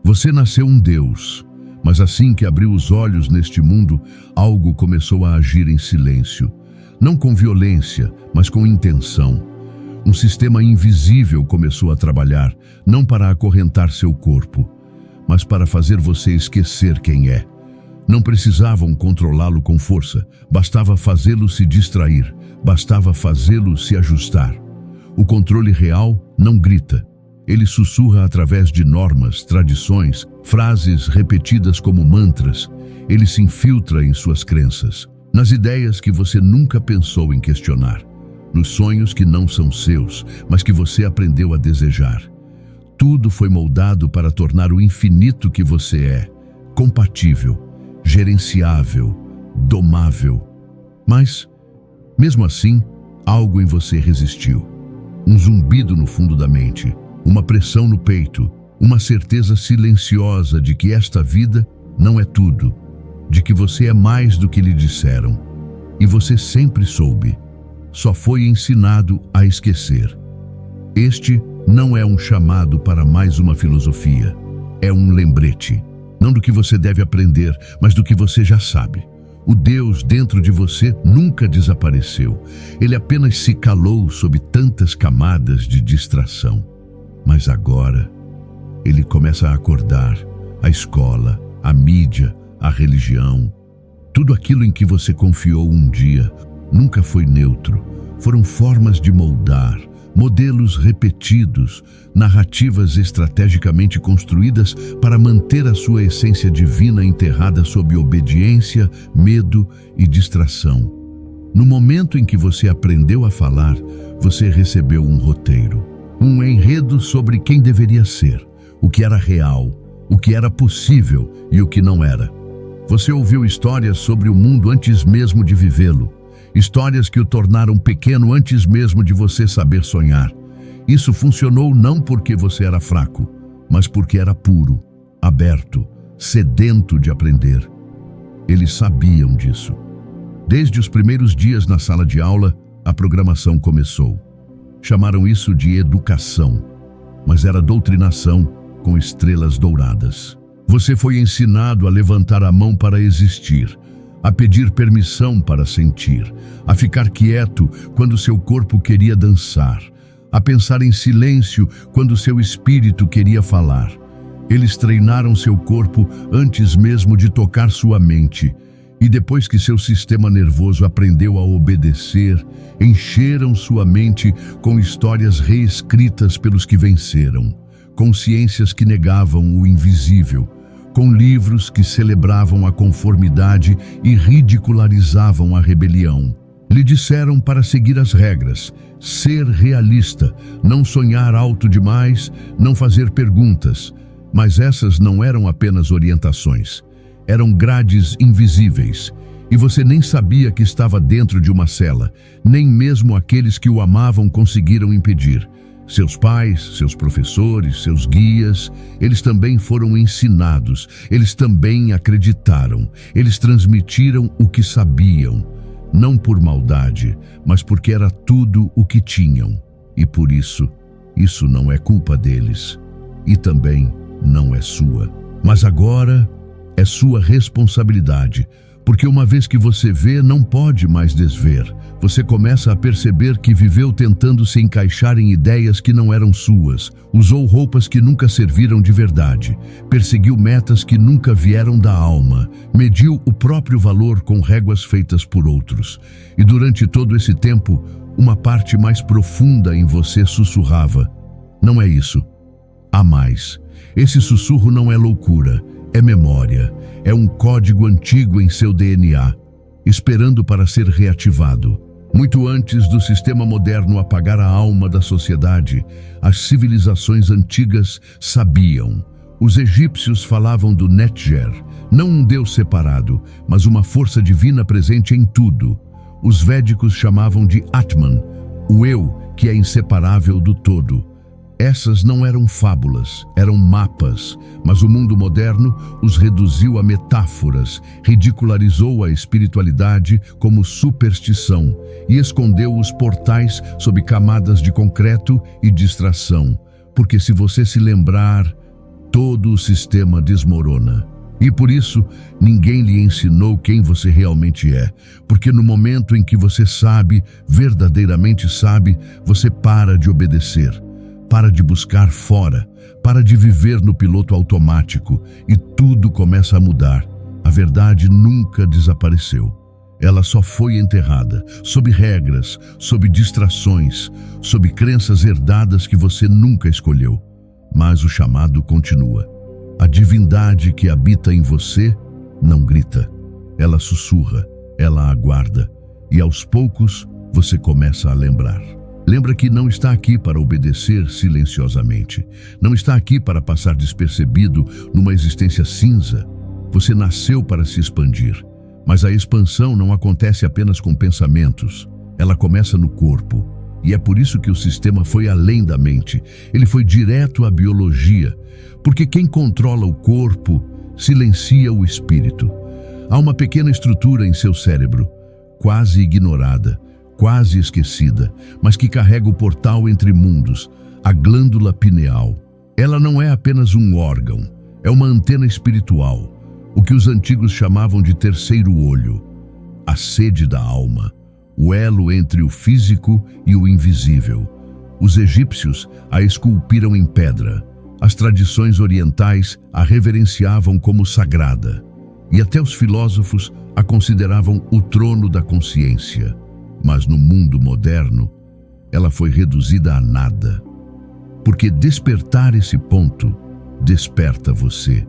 Você nasceu um Deus, mas assim que abriu os olhos neste mundo, algo começou a agir em silêncio. Não com violência, mas com intenção. Um sistema invisível começou a trabalhar, não para acorrentar seu corpo, mas para fazer você esquecer quem é. Não precisavam controlá-lo com força, bastava fazê-lo se distrair, bastava fazê-lo se ajustar. O controle real não grita. Ele sussurra através de normas, tradições, frases repetidas como mantras. Ele se infiltra em suas crenças, nas ideias que você nunca pensou em questionar, nos sonhos que não são seus, mas que você aprendeu a desejar. Tudo foi moldado para tornar o infinito que você é compatível, gerenciável, domável. Mas, mesmo assim, algo em você resistiu. Um zumbido no fundo da mente, uma pressão no peito, uma certeza silenciosa de que esta vida não é tudo, de que você é mais do que lhe disseram. E você sempre soube, só foi ensinado a esquecer. Este não é um chamado para mais uma filosofia, é um lembrete. Não do que você deve aprender, mas do que você já sabe. O Deus dentro de você nunca desapareceu. Ele apenas se calou sob tantas camadas de distração. Mas agora, ele começa a acordar. A escola, a mídia, a religião. Tudo aquilo em que você confiou um dia nunca foi neutro. Foram formas de moldar, modelos repetidos, narrativas estrategicamente construídas para manter a sua essência divina enterrada sob obediência, medo e distração. No momento em que você aprendeu a falar, você recebeu um roteiro, um enredo sobre quem deveria ser, o que era real, o que era possível e o que não era. Você ouviu histórias sobre o mundo antes mesmo de vivê-lo. Histórias que o tornaram pequeno antes mesmo de você saber sonhar. Isso funcionou não porque você era fraco, mas porque era puro, aberto, sedento de aprender. Eles sabiam disso. Desde os primeiros dias na sala de aula, a programação começou. Chamaram isso de educação, mas era doutrinação com estrelas douradas. Você foi ensinado a levantar a mão para existir, a pedir permissão para sentir, a ficar quieto quando seu corpo queria dançar, a pensar em silêncio quando seu espírito queria falar. Eles treinaram seu corpo antes mesmo de tocar sua mente, e depois que seu sistema nervoso aprendeu a obedecer, encheram sua mente com histórias reescritas pelos que venceram, consciências que negavam o invisível, com livros que celebravam a conformidade e ridicularizavam a rebelião. Lhe disseram para seguir as regras, ser realista, não sonhar alto demais, não fazer perguntas. Mas essas não eram apenas orientações, eram grades invisíveis. E você nem sabia que estava dentro de uma cela, nem mesmo aqueles que o amavam conseguiram impedir. Seus pais, seus professores, seus guias, eles também foram ensinados, eles também acreditaram, eles transmitiram o que sabiam, não por maldade, mas porque era tudo o que tinham. E por isso não é culpa deles, e também não é sua. Mas agora é sua responsabilidade, porque uma vez que você vê, não pode mais desver. Você começa a perceber que viveu tentando se encaixar em ideias que não eram suas, usou roupas que nunca serviram de verdade, perseguiu metas que nunca vieram da alma, mediu o próprio valor com réguas feitas por outros. E durante todo esse tempo, uma parte mais profunda em você sussurrava: não é isso, há mais. Esse sussurro não é loucura, é memória, é um código antigo em seu DNA, esperando para ser reativado. Muito antes do sistema moderno apagar a alma da sociedade, as civilizações antigas sabiam. Os egípcios falavam do Netjer, não um deus separado, mas uma força divina presente em tudo. Os védicos chamavam de Atman, o eu que é inseparável do todo. Essas não eram fábulas, eram mapas, mas o mundo moderno os reduziu a metáforas, ridicularizou a espiritualidade como superstição e escondeu os portais sob camadas de concreto e distração. Porque se você se lembrar, todo o sistema desmorona. E por isso, ninguém lhe ensinou quem você realmente é, porque no momento em que você sabe, verdadeiramente sabe, você para de obedecer, para de buscar fora, para de viver no piloto automático e tudo começa a mudar. A verdade nunca desapareceu. Ela só foi enterrada, sob regras, sob distrações, sob crenças herdadas que você nunca escolheu. Mas o chamado continua. A divindade que habita em você não grita. Ela sussurra, ela aguarda. E aos poucos você começa a lembrar. Lembra que não está aqui para obedecer silenciosamente. Não está aqui para passar despercebido numa existência cinza. Você nasceu para se expandir. Mas a expansão não acontece apenas com pensamentos. Ela começa no corpo. E é por isso que o sistema foi além da mente. Ele foi direto à biologia. Porque quem controla o corpo silencia o espírito. Há uma pequena estrutura em seu cérebro, quase ignorada, quase esquecida, mas que carrega o portal entre mundos, a glândula pineal. Ela não é apenas um órgão, é uma antena espiritual, o que os antigos chamavam de terceiro olho, a sede da alma, o elo entre o físico e o invisível. Os egípcios a esculpiram em pedra. As tradições orientais a reverenciavam como sagrada, e até os filósofos a consideravam o trono da consciência. Mas no mundo moderno, ela foi reduzida a nada. Porque despertar esse ponto desperta você,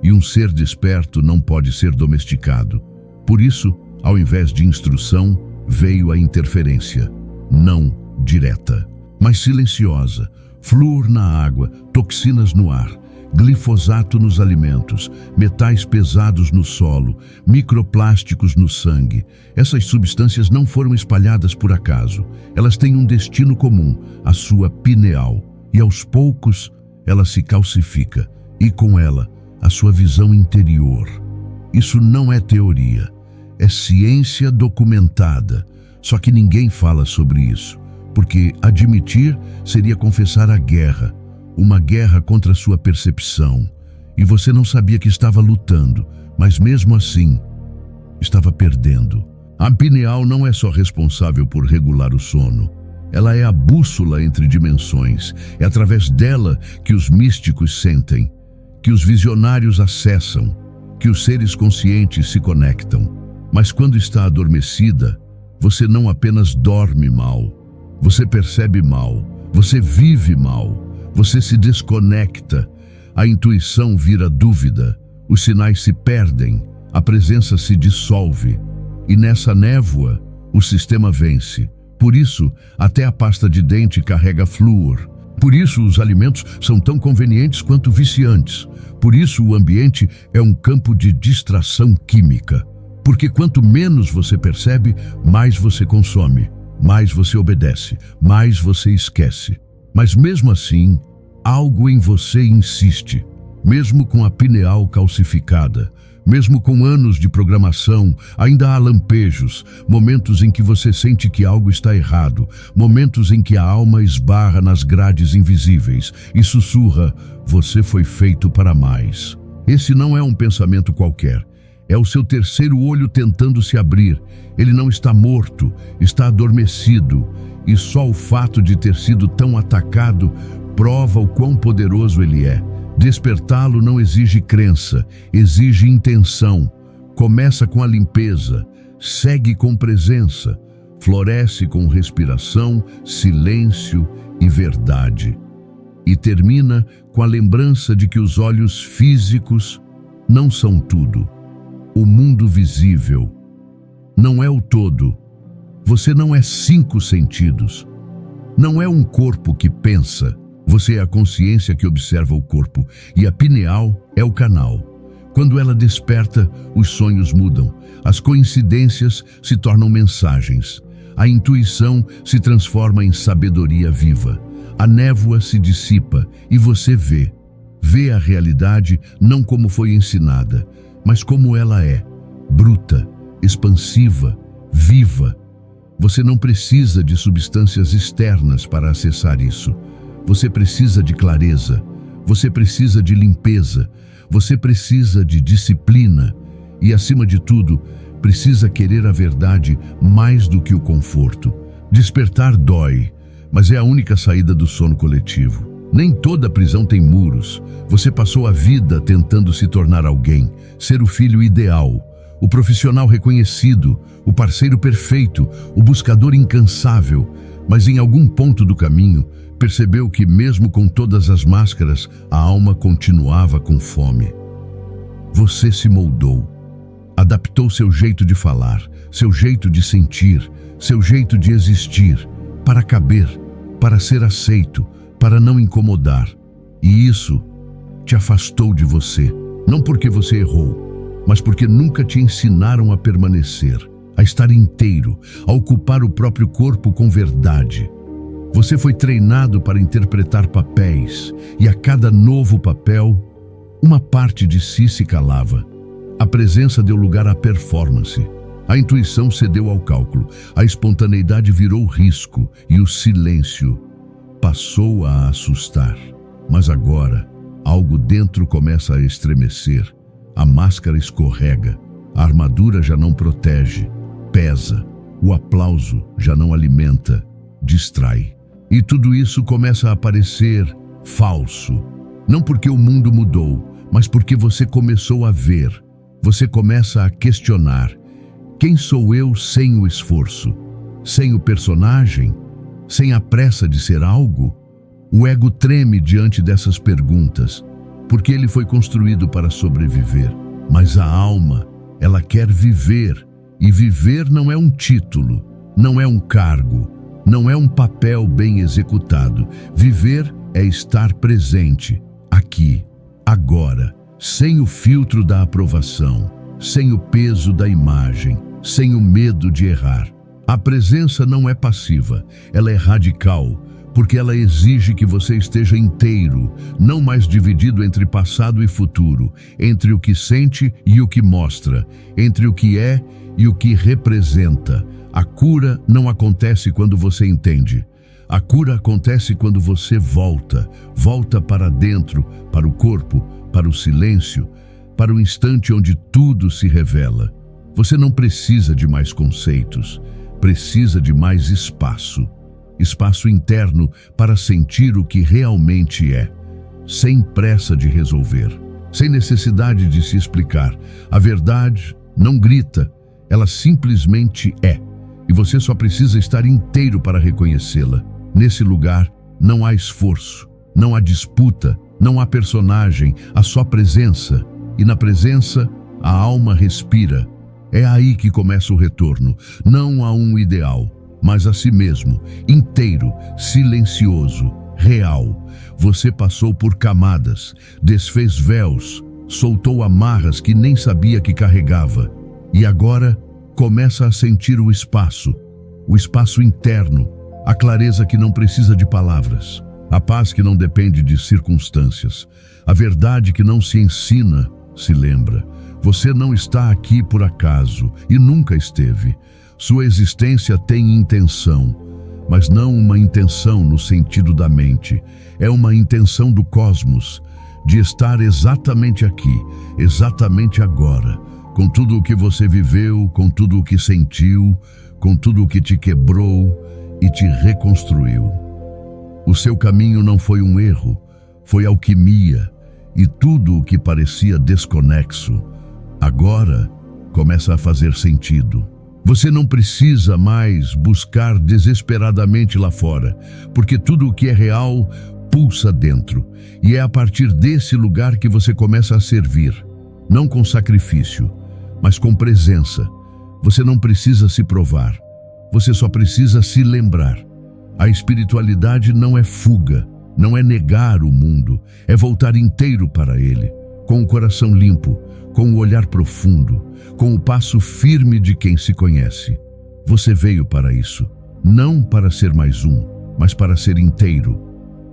e um ser desperto não pode ser domesticado. Por isso, ao invés de instrução, veio a interferência, não direta, mas silenciosa. Flúor na água, toxinas no ar, glifosato nos alimentos, metais pesados no solo, microplásticos no sangue. Essas substâncias não foram espalhadas por acaso. Elas têm um destino comum, a sua pineal. E aos poucos, ela se calcifica. E com ela, a sua visão interior. Isso não é teoria. É ciência documentada. Só que ninguém fala sobre isso. Porque admitir seria confessar a guerra, uma guerra contra a sua percepção. E você não sabia que estava lutando, mas mesmo assim, estava perdendo. A pineal não é só responsável por regular o sono. Ela é a bússola entre dimensões. É através dela que os místicos sentem, que os visionários acessam, que os seres conscientes se conectam. Mas quando está adormecida, você não apenas dorme mal. Você percebe mal, você vive mal, você se desconecta, a intuição vira dúvida, os sinais se perdem, a presença se dissolve. E nessa névoa, o sistema vence. Por isso, até a pasta de dente carrega flúor. Por isso, os alimentos são tão convenientes quanto viciantes. Por isso, o ambiente é um campo de distração química. Porque quanto menos você percebe, mais você consome. Mais você obedece, mais você esquece. Mas mesmo assim, algo em você insiste. Mesmo com a pineal calcificada, mesmo com anos de programação, ainda há lampejos, momentos em que você sente que algo está errado, momentos em que a alma esbarra nas grades invisíveis e sussurra: você foi feito para mais. Esse não é um pensamento qualquer. É o seu terceiro olho tentando se abrir. Ele não está morto, está adormecido. E só o fato de ter sido tão atacado prova o quão poderoso ele é. Despertá-lo não exige crença, exige intenção. Começa com a limpeza, segue com presença, floresce com respiração, silêncio e verdade. E termina com a lembrança de que os olhos físicos não são tudo. O mundo visível não é o todo. Você não é 5 sentidos. Não é um corpo que pensa. Você é a consciência que observa o corpo. E a pineal é o canal. Quando ela desperta, os sonhos mudam. As coincidências se tornam mensagens. A intuição se transforma em sabedoria viva. A névoa se dissipa e você vê. Vê a realidade não como foi ensinada, mas como ela é, bruta, expansiva, viva. Você não precisa de substâncias externas para acessar isso. Você precisa de clareza. Você precisa de limpeza, você precisa de disciplina e, acima de tudo, precisa querer a verdade mais do que o conforto. Despertar dói, mas é a única saída do sono coletivo. Nem toda prisão tem muros. Você passou a vida tentando se tornar alguém, ser o filho ideal, o profissional reconhecido, o parceiro perfeito, o buscador incansável, mas em algum ponto do caminho percebeu que, mesmo com todas as máscaras, a alma continuava com fome. Você se moldou, adaptou seu jeito de falar, seu jeito de sentir, seu jeito de existir, para caber, para ser aceito, para não incomodar. E isso te afastou de você, não porque você errou, mas porque nunca te ensinaram a permanecer, a estar inteiro, a ocupar o próprio corpo com verdade. Você foi treinado para interpretar papéis, e a cada novo papel, uma parte de si se calava. A presença deu lugar à performance. A intuição cedeu ao cálculo, a espontaneidade virou risco e o silêncio passou a assustar. Mas agora, algo dentro começa a estremecer. A máscara escorrega, a armadura já não protege, pesa, o aplauso já não alimenta, distrai. E tudo isso começa a parecer falso. Não porque o mundo mudou, mas porque você começou a ver. Você começa a questionar. Quem sou eu sem o esforço? Sem o personagem? Sem a pressa de ser algo? O ego treme diante dessas perguntas, porque ele foi construído para sobreviver. Mas a alma, ela quer viver, e viver não é um título, não é um cargo, não é um papel bem executado. Viver é estar presente, aqui, agora, sem o filtro da aprovação, sem o peso da imagem, sem o medo de errar. A presença não é passiva, ela é radical, porque ela exige que você esteja inteiro, não mais dividido entre passado e futuro, entre o que sente e o que mostra, entre o que é e o que representa. A cura não acontece quando você entende. A cura acontece quando você volta para dentro, para o corpo, para o silêncio, para o instante onde tudo se revela. Você não precisa de mais conceitos, precisa de mais espaço. Espaço interno para sentir o que realmente é, sem pressa de resolver, sem necessidade de se explicar. A verdade não grita, ela simplesmente é, e você só precisa estar inteiro para reconhecê-la. Nesse lugar não há esforço, não há disputa, não há personagem, há só presença, e na presença a alma respira. É aí que começa o retorno, não a um ideal, mas a si mesmo, inteiro, silencioso, real. Você passou por camadas, desfez véus, soltou amarras que nem sabia que carregava. E agora começa a sentir o espaço interno, a clareza que não precisa de palavras, a paz que não depende de circunstâncias, a verdade que não se ensina, se lembra. Você não está aqui por acaso e nunca esteve. Sua existência tem intenção, mas não uma intenção no sentido da mente. É uma intenção do cosmos, de estar exatamente aqui, exatamente agora, com tudo o que você viveu, com tudo o que sentiu, com tudo o que te quebrou e te reconstruiu. O seu caminho não foi um erro, foi alquimia, e tudo o que parecia desconexo, agora começa a fazer sentido. Você não precisa mais buscar desesperadamente lá fora, porque tudo o que é real pulsa dentro, e é a partir desse lugar que você começa a servir, não com sacrifício, mas com presença. Você não precisa se provar, você só precisa se lembrar. A espiritualidade não é fuga, não é negar o mundo, é voltar inteiro para ele, com o coração limpo, com o olhar profundo, com o passo firme de quem se conhece. Você veio para isso, não para ser mais um, mas para ser inteiro,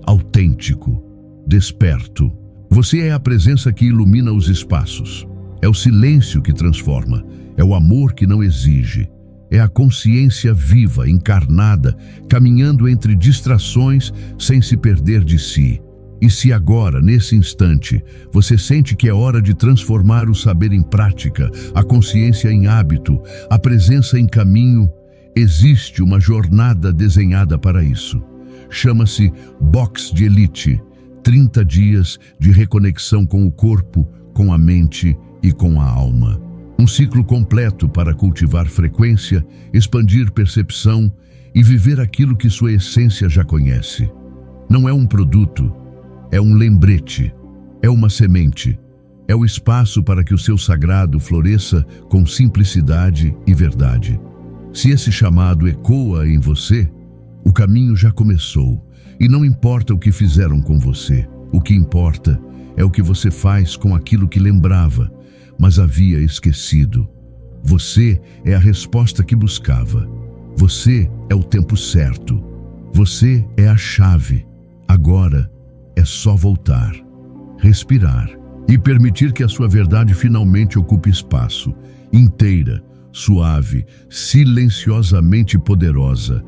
autêntico, desperto. Você é a presença que ilumina os espaços. É o silêncio que transforma, é o amor que não exige. É a consciência viva, encarnada, caminhando entre distrações sem se perder de si. E se agora, nesse instante, você sente que é hora de transformar o saber em prática, a consciência em hábito, a presença em caminho, existe uma jornada desenhada para isso. Chama-se Box de Elite, 30 dias de reconexão com o corpo, com a mente e com a alma. Um ciclo completo para cultivar frequência, expandir percepção e viver aquilo que sua essência já conhece. Não é um produto, é um lembrete, é uma semente, é o espaço para que o seu sagrado floresça com simplicidade e verdade. Se esse chamado ecoa em você, o caminho já começou, e não importa o que fizeram com você, o que importa é o que você faz com aquilo que lembrava, mas havia esquecido. Você é a resposta que buscava. Você é o tempo certo. Você é a chave. Agora é só voltar, respirar e permitir que a sua verdade finalmente ocupe espaço, inteira, suave, silenciosamente poderosa.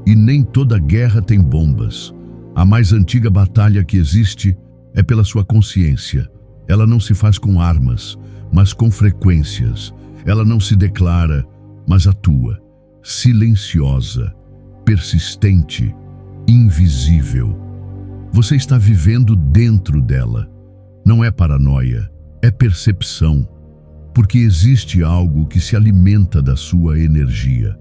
E nem toda guerra tem bombas. A mais antiga batalha que existe é pela sua consciência. Ela não se faz com armas, mas com frequências. Ela não se declara, mas atua. Silenciosa, persistente, invisível. Você está vivendo dentro dela. Não é paranoia, é percepção. Porque existe algo que se alimenta da sua energia.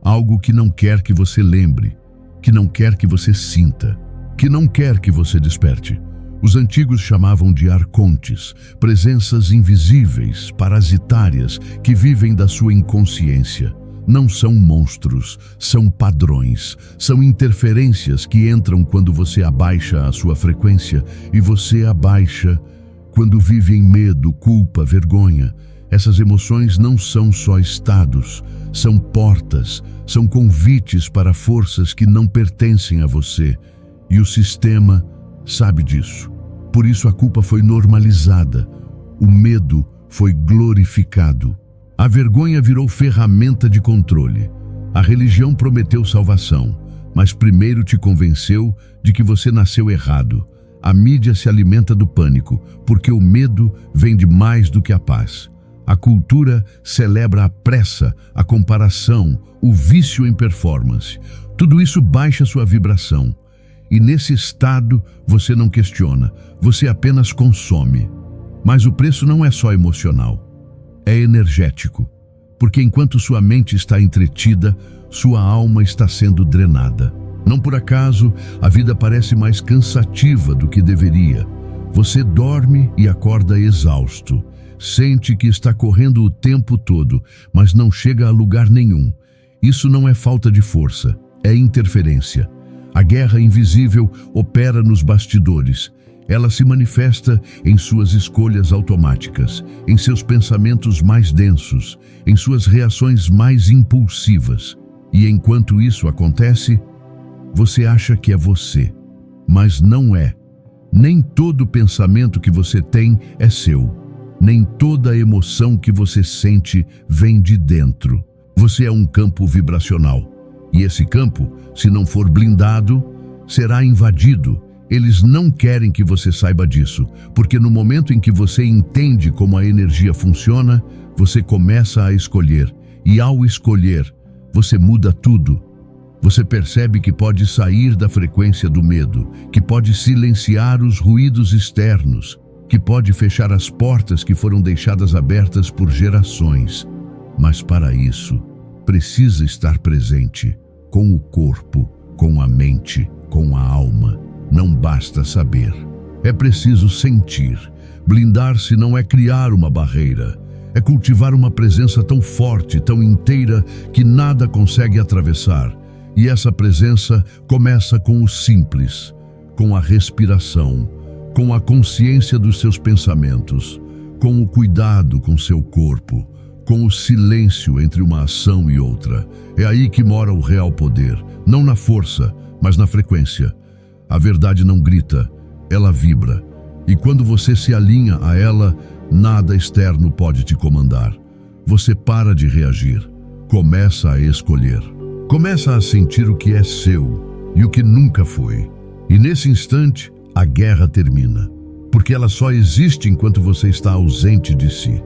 Algo que não quer que você lembre, que não quer que você sinta, que não quer que você desperte. Os antigos chamavam de arcontes, presenças invisíveis, parasitárias, que vivem da sua inconsciência. Não são monstros, são padrões, são interferências que entram quando você abaixa a sua frequência e você abaixa quando vive em medo, culpa, vergonha. Essas emoções não são só estados, são portas, são convites para forças que não pertencem a você. E o sistema sabe disso. Por isso a culpa foi normalizada, o medo foi glorificado. A vergonha virou ferramenta de controle. A religião prometeu salvação, mas primeiro te convenceu de que você nasceu errado. A mídia se alimenta do pânico, porque o medo vende mais do que a paz. A cultura celebra a pressa, a comparação, o vício em performance. Tudo isso baixa sua vibração. E nesse estado você não questiona, você apenas consome. Mas o preço não é só emocional. É energético, porque enquanto sua mente está entretida, sua alma está sendo drenada. Não por acaso, a vida parece mais cansativa do que deveria. Você dorme e acorda exausto. Sente que está correndo o tempo todo, mas não chega a lugar nenhum. Isso não é falta de força, é interferência. A guerra invisível opera nos bastidores. Ela se manifesta em suas escolhas automáticas, em seus pensamentos mais densos, em suas reações mais impulsivas. E enquanto isso acontece, você acha que é você, mas não é. Nem todo pensamento que você tem é seu. Nem toda emoção que você sente vem de dentro. Você é um campo vibracional. E esse campo, se não for blindado, será invadido. Eles não querem que você saiba disso, porque no momento em que você entende como a energia funciona, você começa a escolher. E ao escolher, você muda tudo. Você percebe que pode sair da frequência do medo, que pode silenciar os ruídos externos, que pode fechar as portas que foram deixadas abertas por gerações. Mas para isso, precisa estar presente, com o corpo, com a mente, com a alma. Não basta saber. É preciso sentir. Blindar-se não é criar uma barreira. É cultivar uma presença tão forte, tão inteira, que nada consegue atravessar. E essa presença começa com o simples, com a respiração, com a consciência dos seus pensamentos, com o cuidado com seu corpo, com o silêncio entre uma ação e outra. É aí que mora o real poder, não na força, mas na frequência. A verdade não grita, ela vibra. E quando você se alinha a ela, nada externo pode te comandar. Você para de reagir, começa a escolher. Começa a sentir o que é seu e o que nunca foi. E nesse instante, a guerra termina, porque ela só existe enquanto você está ausente de si.